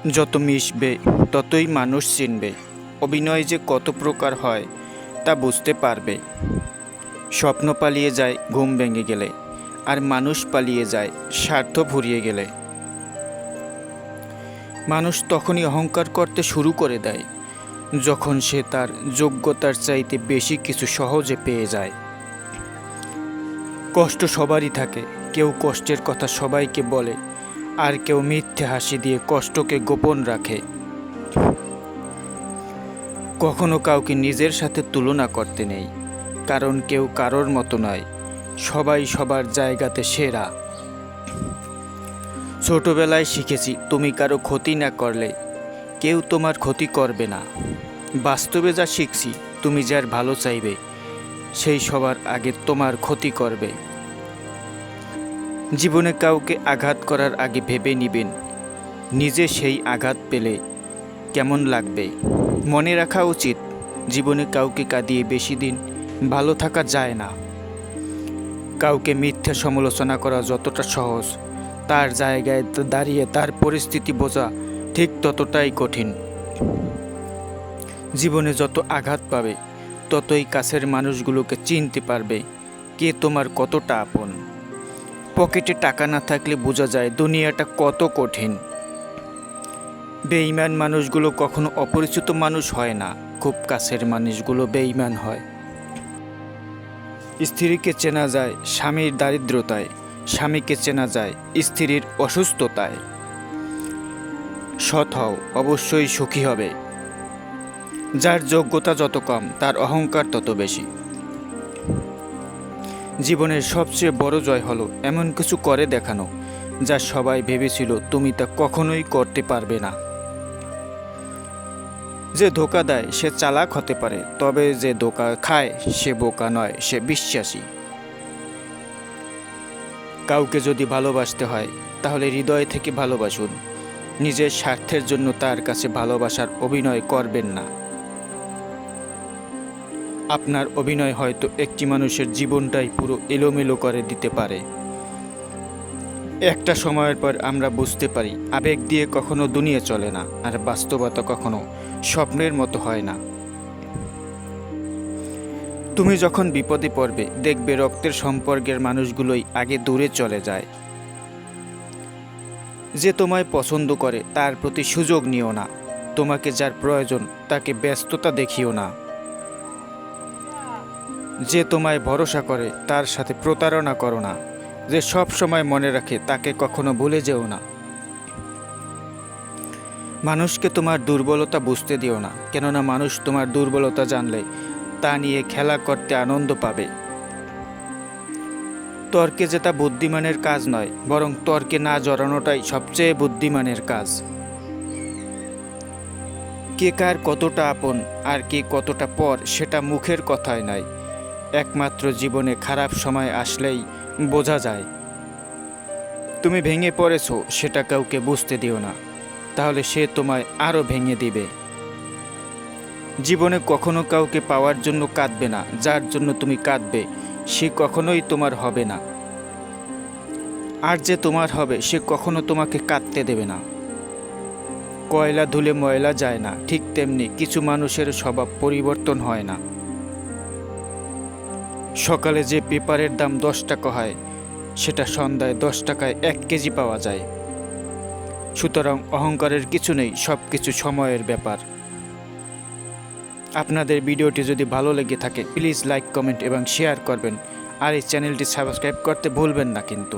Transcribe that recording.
যত মিশবে ততই মানুষ চিনবে। অভিনয় যে কত প্রকার হয় তা বুঝতে পারবে। স্বপ্ন পালিয়ে যায় ঘুম ভেঙে গেলে, আর মানুষ পালিয়ে যায় স্বার্থ ফুরিয়ে গেলে। মানুষ তখনই অহংকার করতে শুরু করে দেয় যখন সে তার যোগ্যতার চাইতে বেশি কিছু সহজে পেয়ে যায়। কষ্ট সবারই থাকে, কেউ কষ্টের কথা সবাইকে বলে, আর কেউ মিথ্যে হাসি দিয়ে কষ্টকে গোপন রাখে। কখনো কাউকে নিজের সাথে তুলনা করতে নেই, কারণ কেউ কারোর মতো নয়, সবাই সবার জায়গাতে সেরা। ছোটবেলায় শিখেছি, তুমি কারো ক্ষতি না করলে কেউ তোমার ক্ষতি করবে না। বাস্তবে যা শিখছি, তুমি যার ভালো চাইবে সেই সবার আগে তোমার ক্ষতি করবে। জীবনে কাউকে আঘাত করার আগে ভেবে নিবেন নিজে সেই আঘাত পেলে কেমন লাগবে। মনে রাখা উচিত, জীবনে কাউকে কাঁদিয়ে বেশি দিন ভালো থাকা যায় না। কাউকে মিথ্যা সমালোচনা করা যতটা সহজ, তার জায়গায় দাঁড়িয়ে তার পরিস্থিতি বোঝা ঠিক ততটাই কঠিন। জীবনে যত আঘাত পাবে ততই কাছের মানুষগুলোকে চিনতে পারবে কে তোমার কতটা আপন। পকেটে টাকা না থাকলে বোঝা যায় দুনিয়াটা কত কঠিন। বেঈমান মানুষগুলো কখনো অপরিচিত মানুষ হয় না, খুব কাছের মানুষগুলো বেঈমান হয়। স্ত্রীকে চেনা যায় স্বামীর দারিদ্রতায়, স্বামীকে চেনা যায় স্ত্রীর অসুস্থতায়। সৎ হও, অবশ্যই সুখী হবে। যার যোগ্যতা যত কম তার অহংকার তত বেশি। জীবনের সবচেয়ে বড় জয় হলো এমন কিছু করে দেখানো যা সবাই ভেবেছিল তুমি তা কখনোই করতে পারবে না। যে ধোঁকা দেয় সে চালাক হতে পারে, তবে যে ধোঁকা খায় সে বোকা নয়, সে বিশ্বাসী। কাউকে যদি ভালোবাসতে হয় তাহলে হৃদয় থেকে ভালোবাসুন। নিজের স্বার্থের জন্য তার কাছে ভালোবাসার অভিনয় করবেন না। আপনার অভিনয় হয়তো একটি মানুষের জীবনটাই পুরো এলোমেলো করে দিতে পারে। একটা সময়ের পর আমরা বুঝতে পারি আবেগ দিয়ে কখনো দুনিয়া চলে না, আর বাস্তবতা কখনো স্বপ্নের মতো হয় না। তুমি যখন বিপদে পড়বে দেখবে রক্তের সম্পর্কের মানুষগুলোই আগে দূরে চলে যায়। যে তোমায় পছন্দ করে তার প্রতি সুযোগ নিও না। তোমাকে যার প্রয়োজন তাকে ব্যস্ততা দেখিও না। যে তোমায় ভরসা করে তার সাথে প্রতারণা করো না। যে সব সময় মনে রাখে তাকে কখনো ভুলে যেও না। মানুষকে তোমার দুর্বলতা বুঝতে দিও না, কেননা মানুষ তোমার দুর্বলতা জানলে তা নিয়ে খেলা করতে আনন্দ পাবে। তর্কে জেতা বুদ্ধিমানের কাজ নয়, বরং তর্কে না জড়ানোটাই সবচেয়ে বুদ্ধিমানের কাজ। কে কার কতটা আপন আর কে কতটা পর সেটা মুখের কথায় নয়, একমাত্র জীবনে খারাপ সময় আসলেই বোঝা যায়। তুমি ভেঙে পড়েছো সেটা কাউকে বুঝতে দিও না, তাহলে সে তোমায় আরও ভেঙে দিবে। জীবনে কখনো কাউকে পাওয়ার জন্য কাঁদবে না, যার জন্য তুমি কাঁদবে সে কখনোই তোমার হবে না। আর যে তোমার হবে সে কখনো তোমাকে কাঁদতে দেবে না। কয়লা ধুলে ময়লা যায় না, ঠিক তেমনি কিছু মানুষের স্বভাব পরিবর্তন হয় না। সকালে যে পেপারের দাম 10 টাকা হয় সেটা সন্ধ্যায় 10 টাকায় 1 কেজি পাওয়া যায়। সুতরাং অহংকারের কিছু নেই, সব কিছু সময়ের ব্যাপার। আপনাদের ভিডিওটি যদি ভালো লেগে থাকে প্লিজ লাইক, কমেন্ট এবং শেয়ার করবেন, আর এই চ্যানেলটি সাবস্ক্রাইব করতে ভুলবেন না কিন্তু।